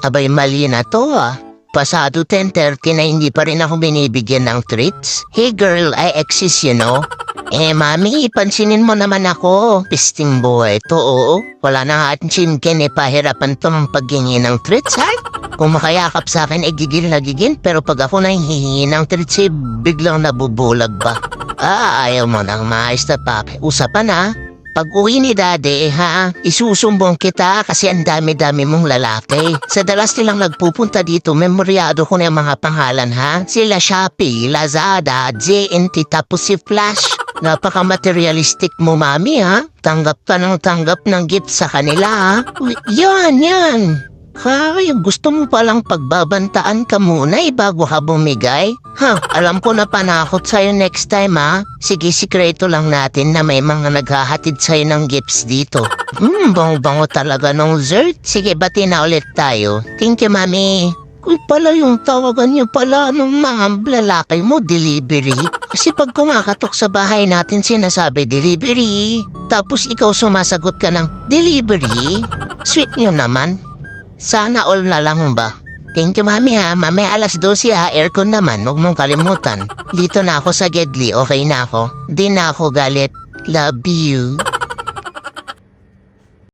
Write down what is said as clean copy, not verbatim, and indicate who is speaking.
Speaker 1: Abay, mali na to Pasado 10:30 na hindi pa rin ako binibigyan ng treats. Hey girl, I exist, you know. Mami, pansinin mo naman ako. Pisting boy to, oo. Wala na nga ating chinken, pahirapan to ng paghingi ng treats, ha? Kung makayakap sa akin, gigil na gigil. Pero pag ako na hihingi ng treats, biglang nabubulag ba? Ayaw mo nang maayos na usapan, ha? Pag uwi ni Daddy, isusumbong kita kasi ang dami-dami mong lalaki. Sa dalas nilang nagpupunta dito, memoryado ko na yung mga pangalan, Sila Shopee, Lazada, JNT, tapos si Flash. Napaka-materialistic mo, Mami, Tanggap ka ng gift sa kanila, Yan. Gusto mo palang pagbabantaan ka muna bago ka bumigay? Alam ko na panakot sa'yo next time, Sige, sikreto lang natin na may mga naghahatid sa'yo ng gifts dito. Bango-bango talaga nung dessert. Sige, bati na ulit tayo. Thank you, Mami. Uy, pala yung tawagan niyo pala ng mga lalaki mo, delivery. Kasi pag kumakatok sa bahay natin, sinasabi, delivery. Tapos ikaw sumasagot ka ng, delivery? Sweet niyo naman. Sana all na lang ba? Thank you, Mami, Mamaya alas 12, aircon naman. Huwag mong kalimutan. Dito na ako sa Gedli. Okay na ako. Di na ako galit. Love you.